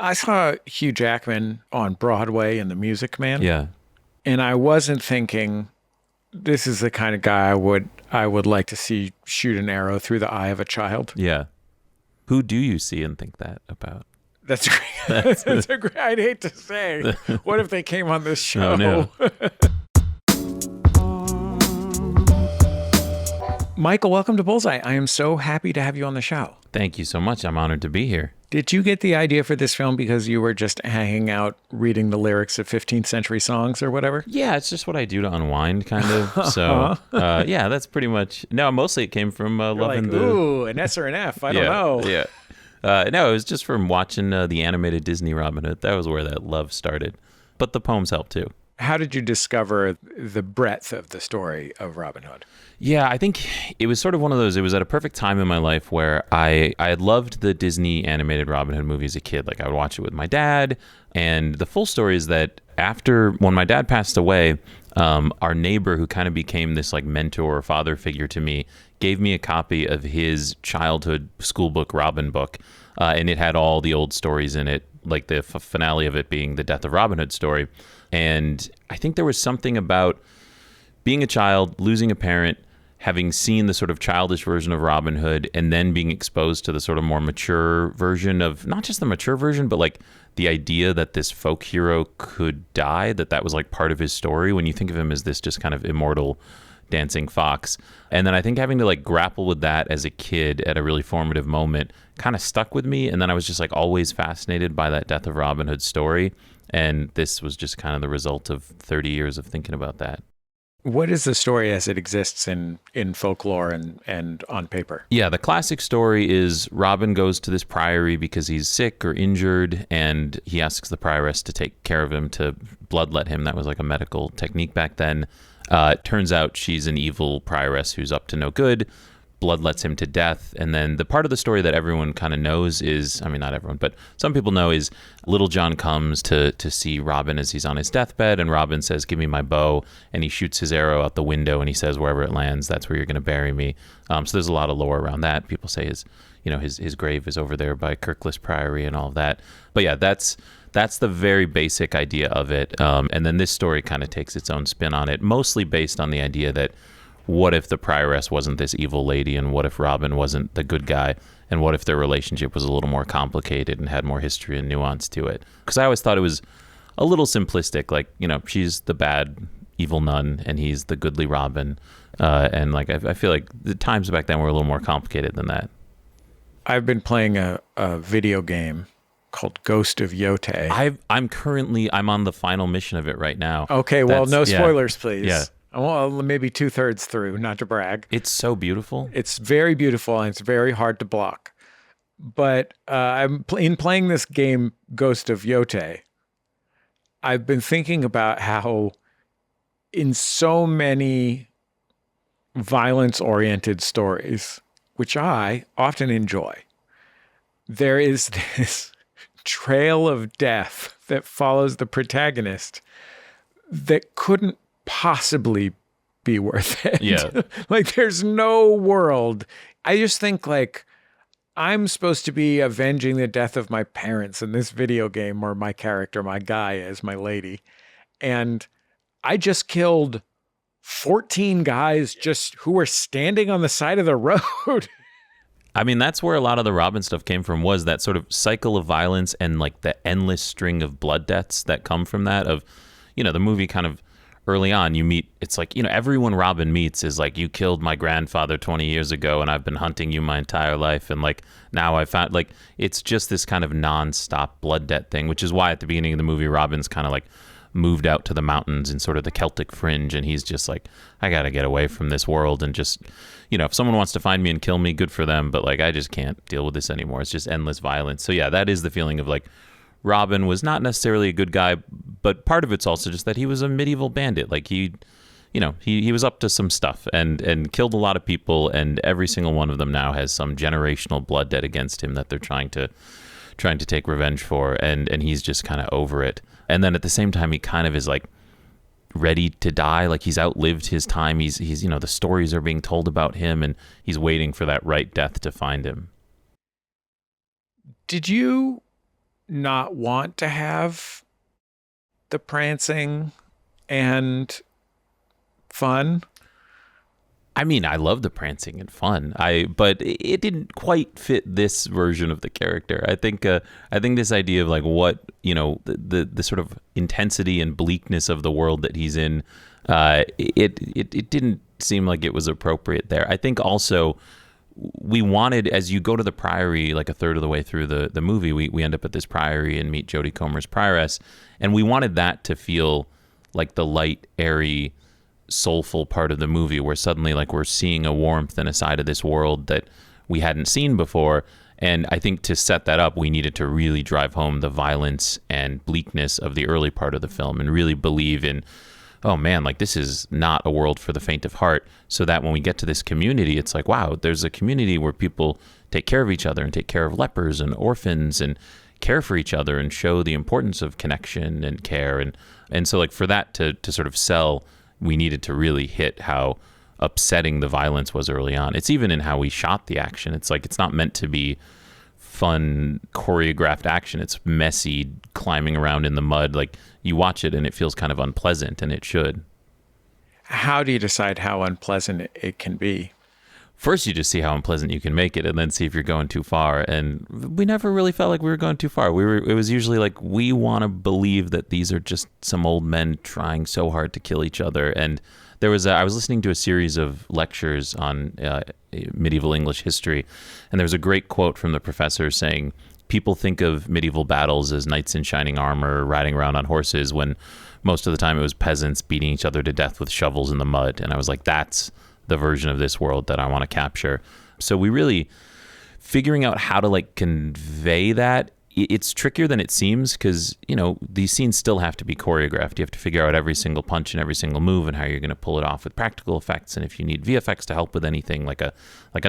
I saw Hugh Jackman on Broadway in The Music Man. Yeah. And I wasn't thinking this is the kind of guy I would like to see shoot an arrow through the eye of a child. Yeah. Who do you see and think that about? That's great. That's a great. I'd hate to say. What if they came on this show? Oh, no. Michael, welcome to Bullseye. I am so happy to have you on the show. Thank you so much. I'm honored to be here. Did you get the idea for this film because you were just hanging out reading the lyrics of 15th century songs or whatever? Yeah, it's just what I do to unwind, kind of. So, yeah, that's pretty much. No, mostly it came from loving the. Ooh, an S or an F. I don't know. Yeah. No, it was just from watching the animated Disney Robin Hood. That was where that love started. But the poems helped too. How did you discover the breadth of the story of Robin Hood? Yeah, I think it was sort of one of those, it was at a perfect time in my life where I had loved the Disney animated Robin Hood movie as a kid. Like I would watch it with my dad. And the full story is that when my dad passed away, our neighbor who kind of became this like mentor or father figure to me gave me a copy of his childhood school book, Robin book. And it had all the old stories in it, like the finale of it being the Death of Robin Hood story. And I think there was something about being a child, losing a parent, having seen the sort of childish version of Robin Hood, and then being exposed to the sort of more mature version of, not just the mature version, but like the idea that this folk hero could die, that was like part of his story when you think of him as this just kind of immortal dancing fox. And then I think having to like grapple with that as a kid at a really formative moment kind of stuck with me. And then I was just like always fascinated by that Death of Robin Hood story. And this was just kind of the result of 30 years of thinking about that. What is the story as it exists in folklore and on paper? Yeah, the classic story is Robin goes to this priory because he's sick or injured, and he asks the prioress to take care of him, to bloodlet him. That was like a medical technique back then. It turns out she's an evil prioress who's up to no good, bloodlets him to death. And then the part of the story that everyone kind of knows is, I mean, not everyone, but some people know, is Little John comes to see Robin as he's on his deathbed, and Robin says, "Give me my bow," and he shoots his arrow out the window, and he says, "Wherever it lands, that's where you're going to bury me." So there's a lot of lore around that. People say his grave is over there by Kirkless Priory and all of that. But yeah, that's the very basic idea of it. And then this story kind of takes its own spin on it, mostly based on the idea that what if the prioress wasn't this evil lady, and what if Robin wasn't the good guy, and what if their relationship was a little more complicated and had more history and nuance to it? Because I always thought it was a little simplistic, like, she's the bad evil nun and he's the goodly Robin. And like I feel like the times back then were a little more complicated than that. I've been playing a video game called Ghost of Yotei. I'm on the final mission of it right now. Okay, well, no spoilers, please. Yeah. Well, maybe 2/3 through, not to brag. It's so beautiful. It's very beautiful, and it's very hard to block. But in playing this game, Ghost of Yotei, I've been thinking about how in so many violence-oriented stories, which I often enjoy, there is this trail of death that follows the protagonist that couldn't possibly be worth it. Yeah. Like there's no world. I just think like I'm supposed to be avenging the death of my parents in this video game, or my character, my guy is my lady. And I just killed 14 guys just who were standing on the side of the road. I mean, that's where a lot of the Robin stuff came from, was that sort of cycle of violence and like the endless string of blood deaths that come from that. Of, the movie kind of early on, you meet, it's like, everyone Robin meets is like, you killed my grandfather 20 years ago and I've been hunting you my entire life. And like, now I found, like, it's just this kind of nonstop blood debt thing, which is why at the beginning of the movie, Robin's kind of like moved out to the mountains in sort of the Celtic fringe. And he's just like, I got to get away from this world and just, if someone wants to find me and kill me, good for them. But like, I just can't deal with this anymore. It's just endless violence. So yeah, that is the feeling of like, Robin was not necessarily a good guy, but part of it's also just that he was a medieval bandit. Like he was up to some stuff and killed a lot of people, and every single one of them now has some generational blood debt against him that they're trying to take revenge for, and he's just kind of over it. And then at the same time, he kind of is like ready to die. Like he's outlived his time. He's the stories are being told about him, and he's waiting for that right death to find him. Did you not want to have the prancing and fun? I mean, I love the prancing and fun. But it didn't quite fit this version of the character. I think this idea of like what, the sort of intensity and bleakness of the world that he's in, it didn't seem like it was appropriate there. I think also we wanted, as you go to the priory, like a third of the way through the movie, we end up at this priory and meet Jodie Comer's prioress, and we wanted that to feel like the light, airy, soulful part of the movie, where suddenly like we're seeing a warmth and a side of this world that we hadn't seen before. And I think to set that up, we needed to really drive home the violence and bleakness of the early part of the film and really believe in, oh man, like this is not a world for the faint of heart. So that when we get to this community, it's like, wow, there's a community where people take care of each other and take care of lepers and orphans and care for each other and show the importance of connection and care. And so like for that to sort of sell, we needed to really hit how upsetting the violence was early on. It's even in how we shot the action. It's like, it's not meant to be fun choreographed action. It's messy, climbing around in the mud. Like you watch it and it feels kind of unpleasant, and it should. How do you decide how unpleasant it can be? First, you just see how unpleasant you can make it, and then see if you're going too far. And we never really felt like we were going too far. It was usually like, we want to believe that these are just some old men trying so hard to kill each other. And I was listening to a series of lectures on medieval English history, and there was a great quote from the professor saying, people think of medieval battles as knights in shining armor riding around on horses, when most of the time it was peasants beating each other to death with shovels in the mud. And I was like, that's the version of this world that I want to capture. So we really figuring out how to like convey that. It's trickier than it seems, because these scenes still have to be choreographed. You have to figure out every single punch and every single move and how you're going to pull it off with practical effects, and if you need VFX to help with anything like a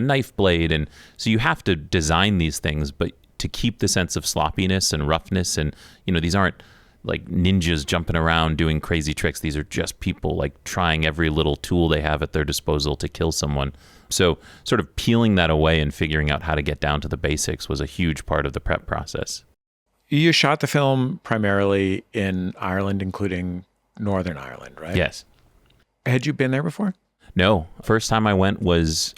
knife blade. And so you have to design these things, but to keep the sense of sloppiness and roughness. And these aren't like ninjas jumping around doing crazy tricks. These are just people like trying every little tool they have at their disposal to kill someone. So sort of peeling that away and figuring out how to get down to the basics was a huge part of the prep process. You shot the film primarily in Ireland, including Northern Ireland, right? Yes. Had you been there before? No. First time I went was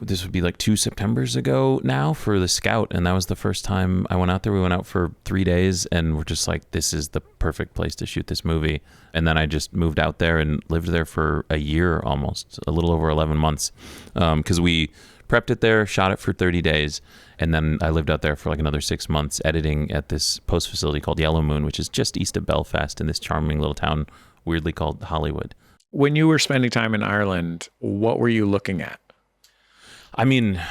this would be like 2 Septembers ago now, for the Scout, and that was the first time I went out there. We went out for 3 days, and we're just like, this is the perfect place to shoot this movie. And then I just moved out there and lived there for a year, almost a little over 11 months, because we prepped it there, shot it for 30 days, and then I lived out there for like another 6 months editing at this post facility called Yellow Moon, which is just east of Belfast in this charming little town weirdly called Hollywood. When you were spending time in Ireland, what were you looking at? I mean,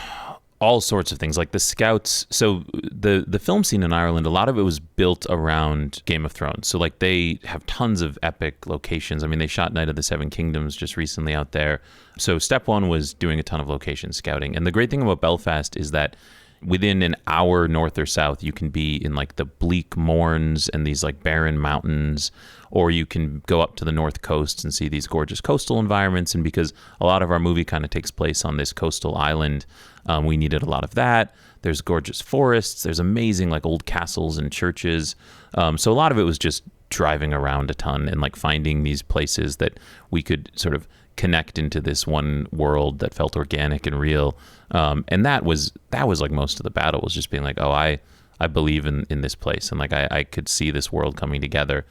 all sorts of things, like the Scouts. So the film scene in Ireland, a lot of it was built around Game of Thrones. So like they have tons of epic locations. I mean, they shot Night of the Seven Kingdoms just recently out there. So step one was doing a ton of location scouting. And the great thing about Belfast is that within an hour north or south, you can be in like the bleak moors and these like barren mountains, or you can go up to the north coast and see these gorgeous coastal environments. And because a lot of our movie kind of takes place on this coastal island, we needed a lot of that. There's gorgeous forests. There's amazing like old castles and churches. So a lot of it was just driving around a ton and like finding these places that we could sort of connect into this one world that felt organic and real. And that was like most of the battle, was just being like, oh, I believe in this place. And like, I could see this world coming together.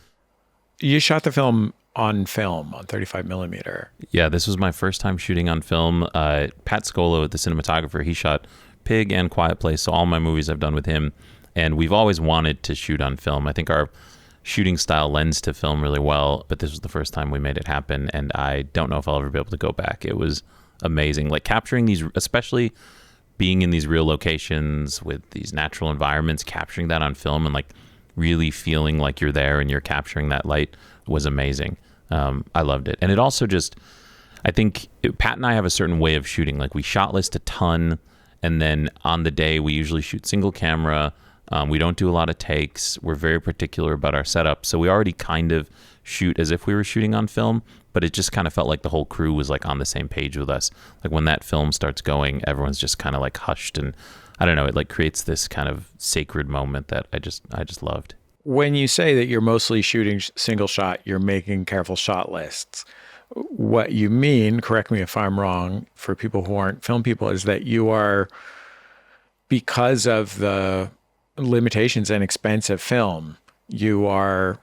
You shot the film on 35 millimeter. Yeah, this was my first time shooting on film. Pat Scolo, the cinematographer, he shot Pig and Quiet Place. So all my movies I've done with him. And we've always wanted to shoot on film. I think our shooting style lends to film really well, but this was the first time we made it happen. And I don't know if I'll ever be able to go back. It was amazing. Like capturing these, especially being in these real locations with these natural environments, capturing that on film and like really feeling like you're there and you're capturing that light was amazing. I loved it. And it also just, I think Pat and I have a certain way of shooting. Like we shot list a ton, and then on the day we usually shoot single camera. We don't do a lot of takes. We're very particular about our setup. So we already kind of shoot as if we were shooting on film, but it just kind of felt like the whole crew was like on the same page with us. Like when that film starts going, everyone's just kind of like hushed. And I don't know, it like creates this kind of sacred moment that I just loved. When you say that you're mostly shooting single shot, you're making careful shot lists. What you mean, correct me if I'm wrong, for people who aren't film people, is that you are, because of the limitations and expense of film, you are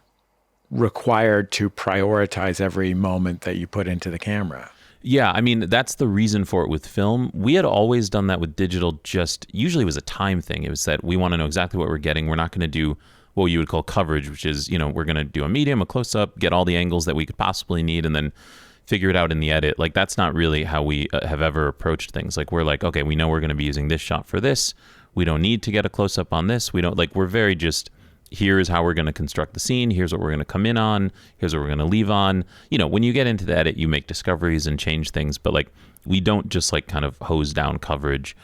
required to prioritize every moment that you put into the camera. Yeah, I mean, that's the reason for it with film. We had always done that with digital, just usually it was a time thing. It was that we want to know exactly what we're getting. We're not going to do what you would call coverage, which is, we're going to do a medium, a close-up, get all the angles that we could possibly need, and then figure it out in the edit. Like, that's not really how we have ever approached things. Like, we're like, okay, we know we're going to be using this shot for this. We don't need to get a close-up on this. We don't, like, we're very just, here is how we're going to construct the scene. Here's what we're going to come in on. Here's what we're going to leave on. When you get into the edit, you make discoveries and change things, but like, we don't just like kind of hose down coverage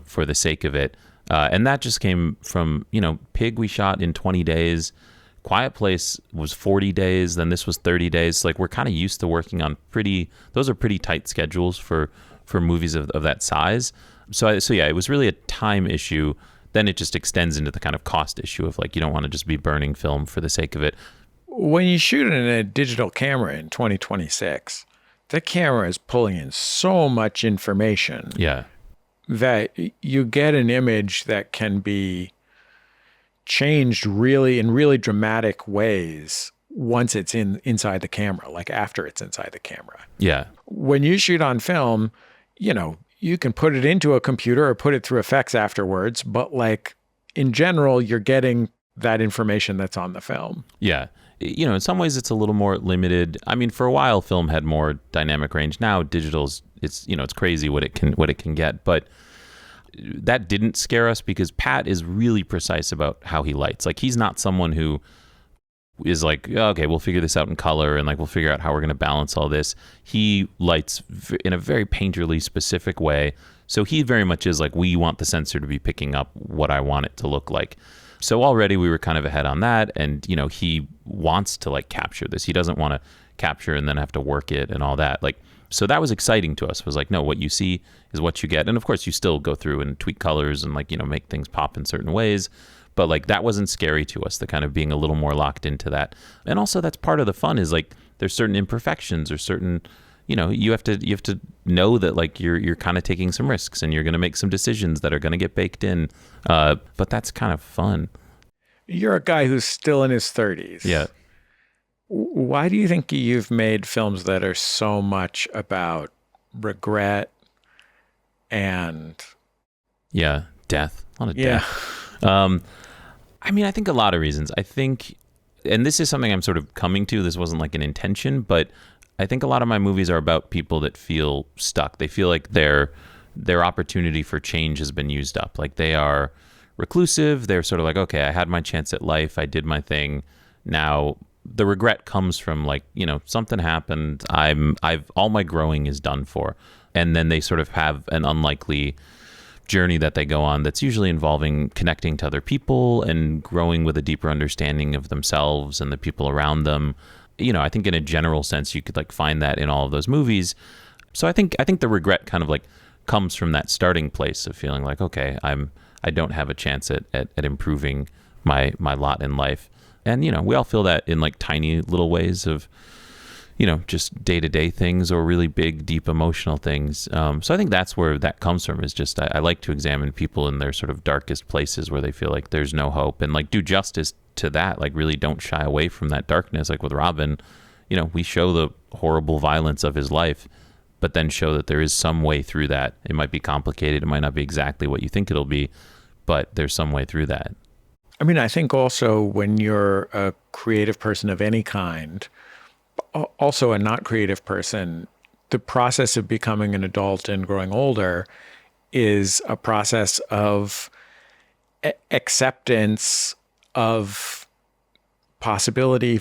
for the sake of it. And that just came from, Pig we shot in 20 days. Quiet Place was 40 days. Then this was 30 days. Like, we're kind of used to working on those are pretty tight schedules for movies of that size. So yeah, it was really a time issue. Then it just extends into the kind of cost issue of like, you don't want to just be burning film for the sake of it. When you shoot in a digital camera in 2026, the camera is pulling in so much information. Yeah. That you get an image that can be changed in really dramatic ways once it's inside the camera, like after it's inside the camera. Yeah. When you shoot on film, you can put it into a computer or put it through effects afterwards, but like in general, you're getting that information that's on the film. Yeah. In some ways it's a little more limited. I mean, for a while film had more dynamic range. Now digital's, it's crazy what it can get, but that didn't scare us because Pat is really precise about how he lights. Like, he's not someone who is like, okay, we'll figure this out in color and like we'll figure out how we're going to balance all this. He lights in a very painterly specific way. So he very much is like, we want the sensor to be picking up what I want it to look like. So already we were kind of ahead on that. And, he wants to like capture this. He doesn't want to capture and then have to work it and all that. Like, so that was exciting to us. It was like, no, what you see is what you get. And of course you still go through and tweak colors and like, make things pop in certain ways. But like, that wasn't scary to us, the kind of being a little more locked into that. And also that's part of the fun is like, there's certain imperfections or certain, you have to know that like you're kind of taking some risks and you're going to make some decisions that are going to get baked in. But that's kind of fun. You're a guy who's still in his 30s. Yeah. Why do you think you've made films that are so much about regret and... Yeah, death. A lot of death. I mean, I think a lot of reasons. I think, and this is something I'm sort of coming to, this wasn't like an intention, but I think a lot of my movies are about people that feel stuck. They feel like their opportunity for change has been used up. Like, they are reclusive. They're sort of like, okay, I had my chance at life. I did my thing. Now the regret comes from like, something happened. All my growing is done for. And then they sort of have an unlikely journey that they go on that's usually involving connecting to other people and growing with a deeper understanding of themselves and the people around them. I think in a general sense, you could like find that in all of those movies. So I think the regret kind of like comes from that starting place of feeling like, okay, I don't have a chance at improving my lot in life. And, we all feel that in like tiny little ways of, just day-to-day things or really big, deep emotional things. So I think that's where that comes from, is just I like to examine people in their sort of darkest places where they feel like there's no hope and like do justice to that. Like, really don't shy away from that darkness. Like with Robin, we show the horrible violence of his life, but then show that there is some way through that. It might be complicated. It might not be exactly what you think it'll be, but there's some way through that. I mean, I think also when you're a creative person of any kind, also a not creative person, the process of becoming an adult and growing older is a process of acceptance of possibility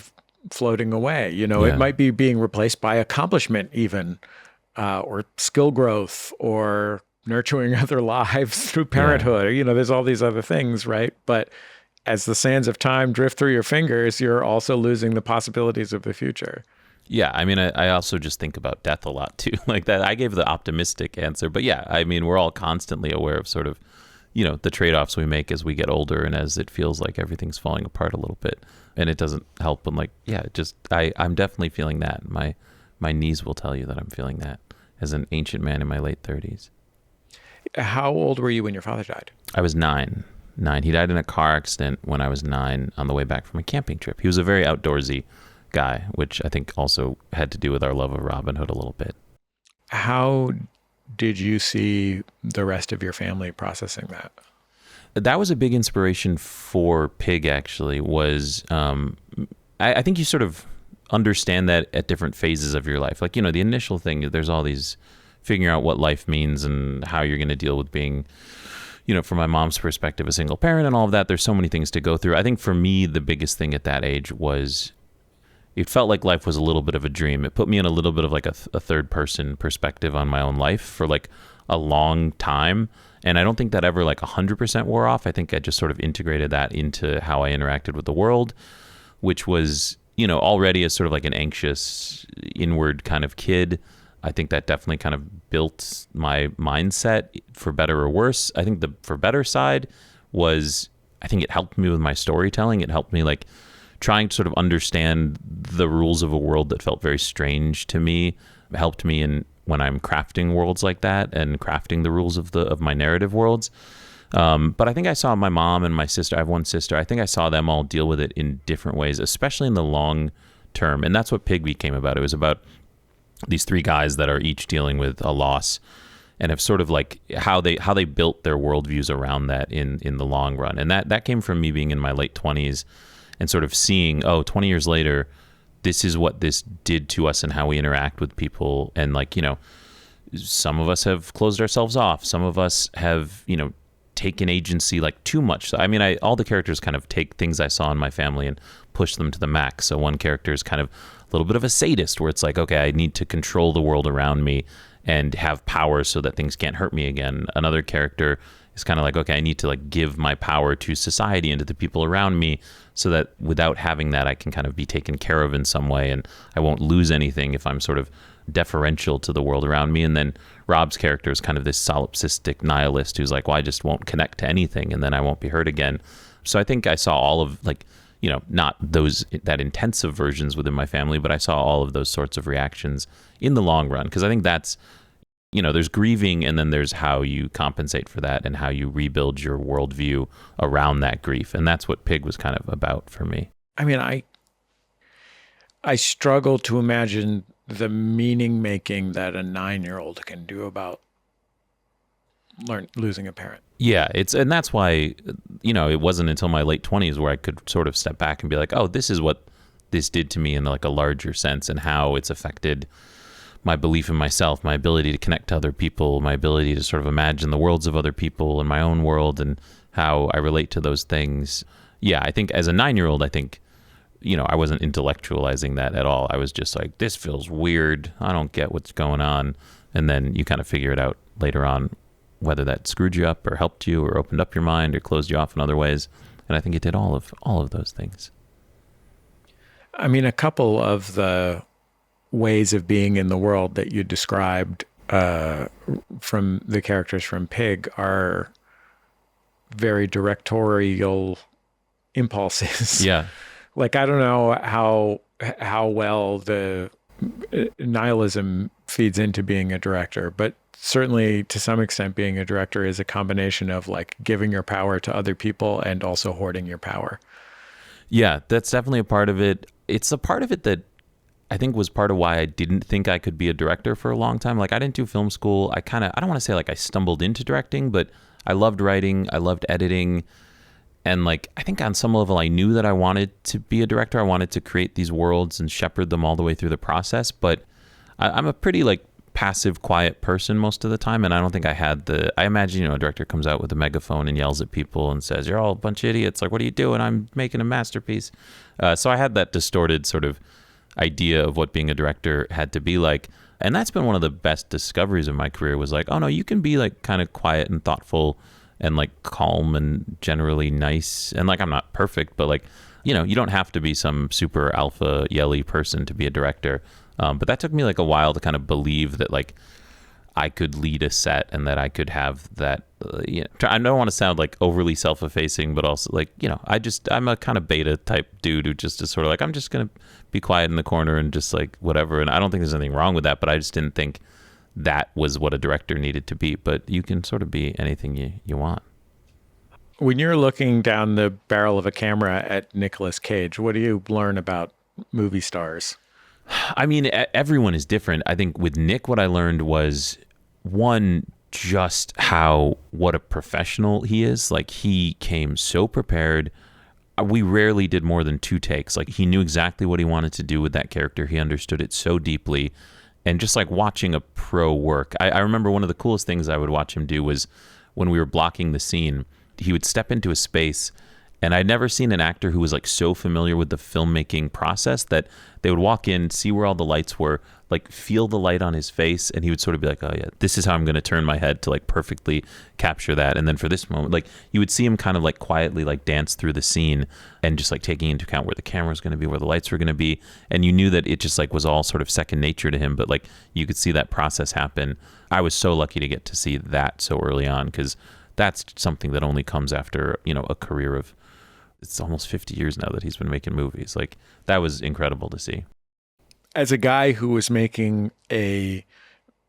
floating away. It might be being replaced by accomplishment even, or skill growth, or nurturing other lives through parenthood. Yeah. There's all these other things, right? But as the sands of time drift through your fingers, you're also losing the possibilities of the future. Yeah, I mean, I also just think about death a lot too. Like that, I gave the optimistic answer, but yeah, I mean, we're all constantly aware of sort of the trade-offs we make as we get older and as it feels like everything's falling apart a little bit. And it doesn't help when I'm definitely feeling that. My knees will tell you that I'm feeling that as an ancient man in my late 30s. How old were you when your father died? I was 9. He died in a car accident when I was 9 on the way back from a camping trip. He was a very outdoorsy guy, which I think also had to do with our love of Robin Hood a little bit. How did you see the rest of your family processing that? That was a big inspiration for Pig, actually, was I think you sort of understand that at different phases of your life. Like, the initial thing, there's all these figuring out what life means and how you're going to deal with being, from my mom's perspective, a single parent and all of that. There's so many things to go through. I think for me, the biggest thing at that age was it felt like life was a little bit of a dream. It put me in a little bit of like a third person perspective on my own life for like a long time. And I don't think that ever like 100% wore off. I think I just sort of integrated that into how I interacted with the world, which was, already as sort of like an anxious, inward kind of kid. I think that definitely kind of built my mindset for better or worse. I think the for better side was, I think it helped me with my storytelling. It helped me like trying to sort of understand the rules of a world that felt very strange to me. It helped me in when I'm crafting worlds like that and crafting the rules of my narrative worlds. But I think I saw my mom and my sister. I have one sister. I think I saw them all deal with it in different ways, especially in the long term. And that's what Pig became about. It was about these 3 guys that are each dealing with a loss and have sort of like how they built their worldviews around that in the long run. And that came from me being in my late 20s and sort of seeing, 20 years later, this is what this did to us and how we interact with people. And like, some of us have closed ourselves off. Some of us have, taken agency like too much. So, I mean, all the characters kind of take things I saw in my family and push them to the max. So one character is kind of a little bit of a sadist where it's like, okay, I need to control the world around me and have power so that things can't hurt me again. Another character is kind of like, okay, I need to like give my power to society and to the people around me so that without having that, I can kind of be taken care of in some way and I won't lose anything if I'm sort of deferential to the world around me. And then Rob's character is kind of this solipsistic nihilist who's like, well, I just won't connect to anything and then I won't be hurt again. So I think I saw all of like, not that intensive versions within my family, but I saw all of those sorts of reactions in the long run. Because I think that's, there's grieving and then there's how you compensate for that and how you rebuild your worldview around that grief. And that's what Pig was kind of about for me. I mean, I struggle to imagine the meaning making that a 9-year-old can do about losing a parent. Yeah, and that's why, it wasn't until my late 20s where I could sort of step back and be like, oh, this is what this did to me in like a larger sense and how it's affected my belief in myself, my ability to connect to other people, my ability to sort of imagine the worlds of other people and my own world and how I relate to those things. Yeah, I think as a 9-year-old, I think, I wasn't intellectualizing that at all. I was just like, this feels weird. I don't get what's going on. And then you kind of figure it out later on, whether that screwed you up or helped you or opened up your mind or closed you off in other ways. And I think it did all of those things. I mean, a couple of the ways of being in the world that you described from the characters from Pig are very directorial impulses. Yeah. Like, I don't know how well the nihilism feeds into being a director, but certainly to some extent being a director is a combination of like giving your power to other people and also hoarding your power. Yeah, that's definitely a part of it. It's a part of it that I think was part of why I didn't think I could be a director for a long time. Like I didn't do film school. I don't want to say like I stumbled into directing, but I loved writing. I loved editing. And like, I think on some level I knew that I wanted to be a director. I wanted to create these worlds and shepherd them all the way through the process. But I'm a pretty like passive, quiet person most of the time. And I don't think I had I imagine, a director comes out with a megaphone and yells at people and says, you're all a bunch of idiots. Like, what are you doing? I'm making a masterpiece. So I had that distorted sort of idea of what being a director had to be like. And that's been one of the best discoveries of my career was like, oh no, you can be like kind of quiet and thoughtful and like calm and generally nice. And like, I'm not perfect, but like, you don't have to be some super alpha yelly person to be a director. But that took me like a while to kind of believe that like I could lead a set and that I could have that I don't want to sound like overly self-effacing, but also like, I'm a kind of beta type dude who just is sort of like, I'm just going to be quiet in the corner and just like whatever. And I don't think there's anything wrong with that, but I just didn't think that was what a director needed to be. But you can sort of be anything you want. When you're looking down the barrel of a camera at Nicolas Cage, what do you learn about movie stars? I mean, everyone is different. I think with Nick, what I learned was, one, just what a professional he is. Like, he came so prepared. We rarely did more than 2 takes. Like, he knew exactly what he wanted to do with that character. He understood it so deeply. And just like watching a pro work, I remember one of the coolest things I would watch him do was when we were blocking the scene, he would step into a space, and I'd never seen an actor who was like so familiar with the filmmaking process that they would walk in, see where all the lights were, like feel the light on his face, and he would sort of be like, oh yeah, this is how I'm going to turn my head to like perfectly capture that. And then for this moment, like you would see him kind of like quietly like dance through the scene and just like taking into account where the camera was going to be, where the lights were going to be. And you knew that it just like was all sort of second nature to him, but like you could see that process happen. I was so lucky to get to see that so early on, because that's something that only comes after, a career of, it's almost 50 years now that he's been making movies. Like, that was incredible to see. As a guy who was making a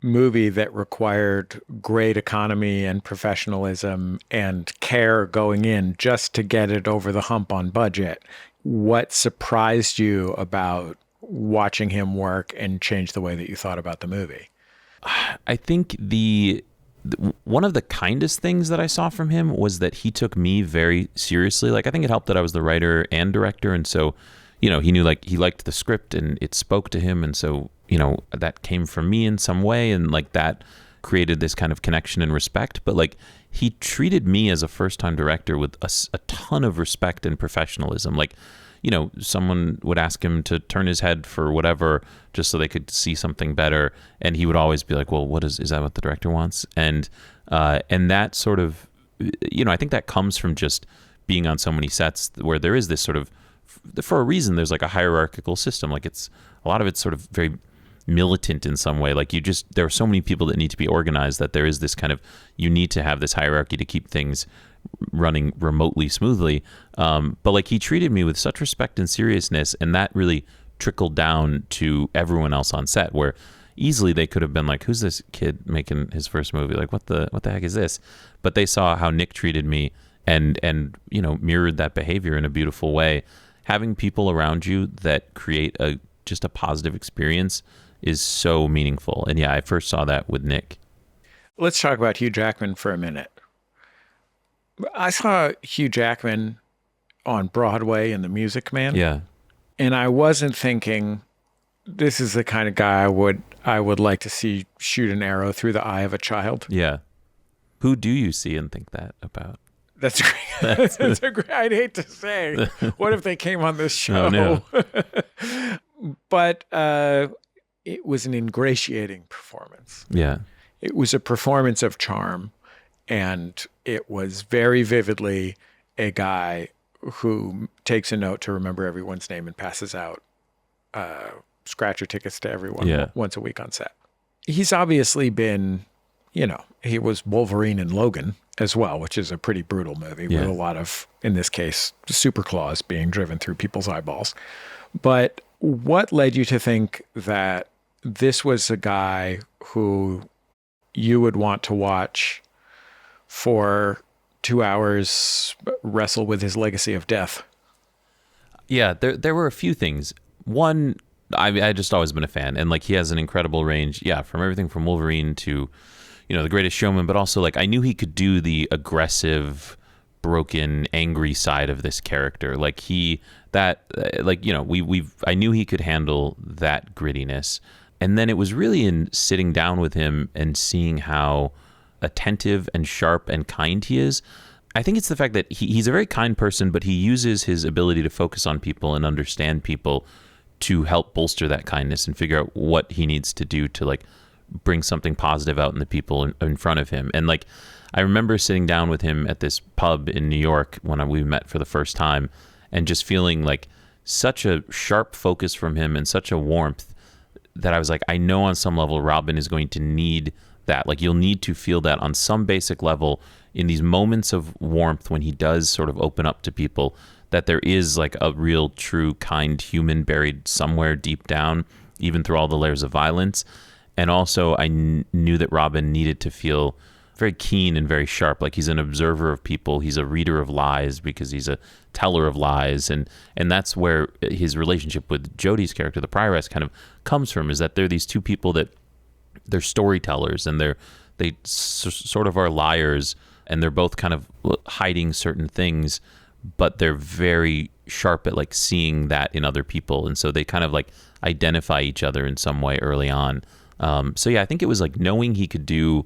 movie that required great economy and professionalism and care going in just to get it over the hump on budget, what surprised you about watching him work and change the way that you thought about the movie? I think one of the kindest things that I saw from him was that he took me very seriously. Like, I think it helped that I was the writer and director. And so, he knew like he liked the script and it spoke to him. And so, that came from me in some way. And like that created this kind of connection and respect. But like, he treated me as a first-time director with a ton of respect and professionalism. Like, someone would ask him to turn his head for whatever, just so they could see something better. And he would always be like, well, is that what the director wants? And that sort of, I think that comes from just being on so many sets where there is this sort of, for a reason, there's like a hierarchical system. Like, a lot of it's sort of very militant in some way. Like, there are so many people that need to be organized that there is this kind of, you need to have this hierarchy to keep things running remotely smoothly. But like, he treated me with such respect and seriousness, and that really trickled down to everyone else on set, where easily they could have been like, who's this kid making his first movie? Like, what the heck is this? But they saw how Nick treated me and mirrored that behavior in a beautiful way. Having people around you that create just a positive experience is so meaningful. And yeah, I first saw that with Nick. Let's talk about Hugh Jackman for a minute. I saw Hugh Jackman on Broadway in The Music Man. Yeah. And I wasn't thinking, this is the kind of guy I would like to see shoot an arrow through the eye of a child. Yeah. Who do you see and think that about? That's great. That's a great, I'd hate to say, what if they came on this show? Oh, no. But it was an ingratiating performance. Yeah. It was a performance of charm. And it was very vividly a guy who takes a note to remember everyone's name and passes out scratcher tickets to everyone once a week on set. He's obviously been, he was Wolverine in Logan as well, which is a pretty brutal movie with a lot of, in this case, super claws being driven through people's eyeballs. But what led you to think that this was a guy who you would want to watch for 2 hours wrestle with his legacy of death? Yeah, there were a few things. One, I just always been a fan, and like, he has an incredible range. Yeah, from everything from Wolverine to, The Greatest Showman, but also like, I knew he could do the aggressive, broken, angry side of this character. Like, I knew he could handle that grittiness. And then it was really in sitting down with him and seeing how attentive and sharp and kind he is. I think it's the fact that he's a very kind person, but he uses his ability to focus on people and understand people to help bolster that kindness and figure out what he needs to do to like bring something positive out in the people in front of him. And like, I remember sitting down with him at this pub in New York when we met for the first time, and just feeling like such a sharp focus from him and such a warmth that I was like, I know on some level Robin is going to need that. Like, you'll need to feel that on some basic level in these moments of warmth when he does sort of open up to people, that there is like a real, true, kind human buried somewhere deep down, even through all the layers of violence. And also, I knew that Robin needed to feel very keen and very sharp. Like, he's an observer of people. He's a reader of lies because he's a teller of lies. And that's where his relationship with Jodie's character, the prioress, kind of comes from, is that they're these two people that they're storytellers, and they sort of are liars, and they're both kind of hiding certain things, but they're very sharp at like seeing that in other people. And so they kind of like identify each other in some way early on. So yeah, I think it was like knowing he could do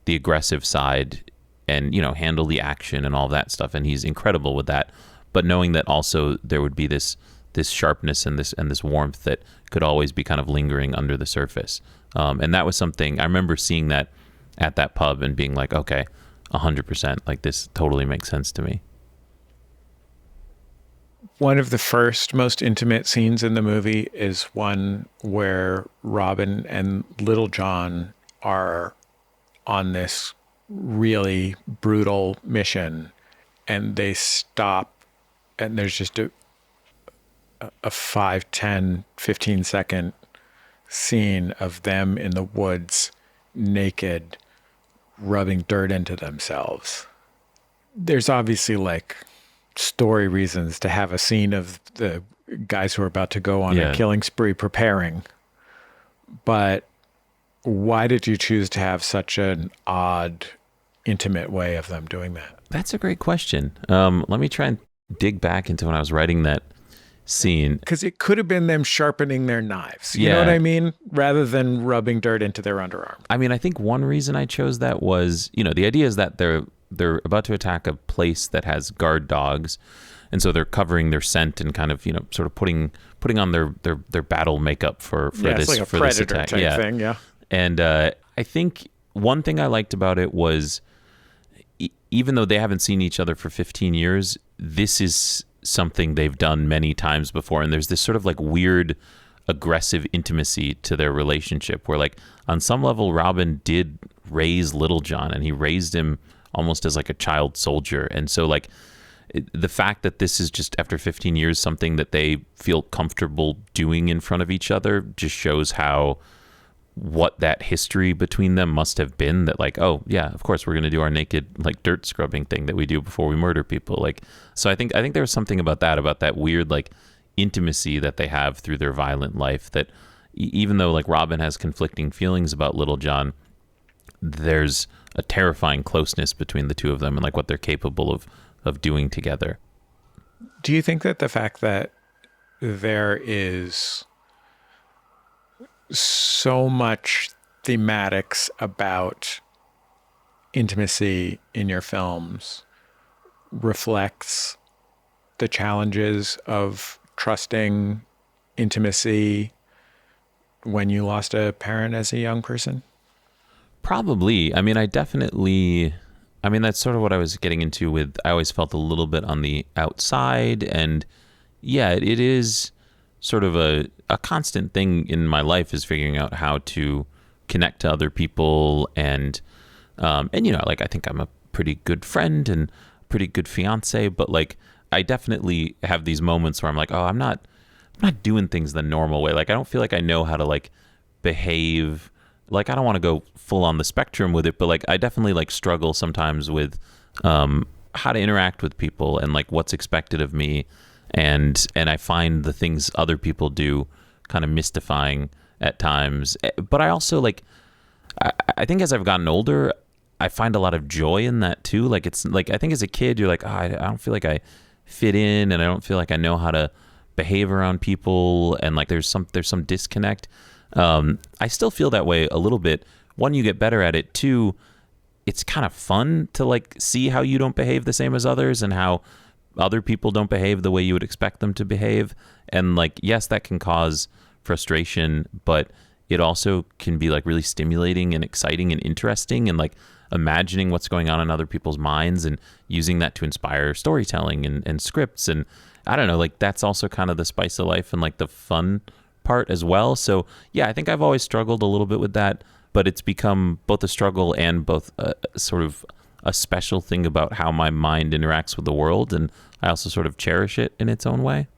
the aggressive side and, you know, handle the action and all that stuff, and he's incredible with that, but knowing that also there would be this sharpness and this warmth that could always be kind of lingering under the surface. And that was something I remember seeing that at that pub and being like, okay, 100%, like this totally makes sense to me. One of the first most intimate scenes in the movie is one where Robin and Little John are on this really brutal mission, and they stop, and there's just a 5, 10, 15 second scene of them in the woods, naked, rubbing dirt into themselves. There's obviously like story reasons to have a scene of the guys who are about to go on a killing spree preparing, but why did you choose to have such an odd, intimate way of them doing that? That's a great question. Let me try and dig back into when I was writing that scene. Because it could have been them sharpening their knives. You know what I mean? Rather than rubbing dirt into their underarm. I mean, I think one reason I chose that was, you know, the idea is that they're about to attack a place that has guard dogs. And so they're covering their scent and kind of, you know, sort of putting on their battle makeup for this, it's like a for predator this attack. type thing, yeah. And I think one thing I liked about it was, even though they haven't seen each other for 15 years, this is something they've done many times before. And there's this sort of like weird, aggressive intimacy to their relationship where, like, on some level, Robin did raise Little John, and he raised him almost as like a child soldier. And so, like, the fact that this is just after 15 years something that they feel comfortable doing in front of each other just shows what that history between them must have been, that like, oh yeah, of course we're going to do our naked like dirt scrubbing thing that we do before we murder people. Like, so I think there was something about that weird like intimacy that they have through their violent life, that even though like Robin has conflicting feelings about Little John, there's a terrifying closeness between the two of them and like what they're capable of doing together. Do you think that the fact that there is so much thematics about intimacy in your films reflects the challenges of trusting intimacy when you lost a parent as a young person? Probably. I mean, that's sort of what I was getting into with, I always felt a little bit on the outside, and yeah, it is sort of a constant thing in my life, is figuring out how to connect to other people, and you know, like, I think I'm a pretty good friend and pretty good fiance, but like, I definitely have these moments where I'm like, oh, I'm not doing things the normal way. Like, I don't feel like I know how to like behave. Like, I don't want to go full on the spectrum with it, but like, I definitely like struggle sometimes with how to interact with people and like what's expected of me. And I find the things other people do kind of mystifying at times. But I also like, I think as I've gotten older, I find a lot of joy in that too. Like, it's like, I think as a kid, you're like, oh, I don't feel like I fit in, and I don't feel like I know how to behave around people. And like, there's some disconnect. I still feel that way a little bit. One, you get better at it. Two, it's kind of fun to like see how you don't behave the same as others and how other people don't behave the way you would expect them to behave. And like, yes, that can cause frustration, but it also can be like really stimulating and exciting and interesting, and like imagining what's going on in other people's minds and using that to inspire storytelling and scripts. And I don't know, like, that's also kind of the spice of life and like the fun part as well. So yeah, I think I've always struggled a little bit with that, but it's become both a struggle and both a sort of a special thing about how my mind interacts with the world, and I also sort of cherish it in its own way.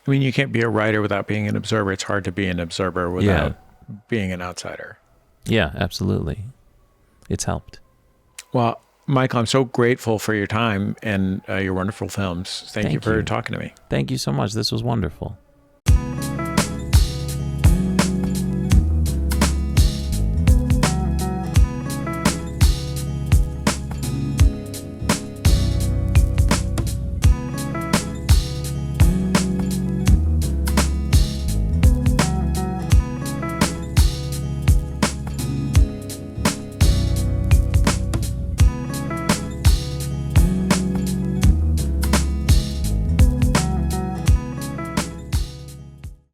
I mean, you can't be a writer without being an observer. It's hard to be an observer without being an outsider. Yeah, absolutely. It's helped. Well, Michael, I'm so grateful for your time and your wonderful films. Thank you for talking to me. Thank you so much. This was wonderful.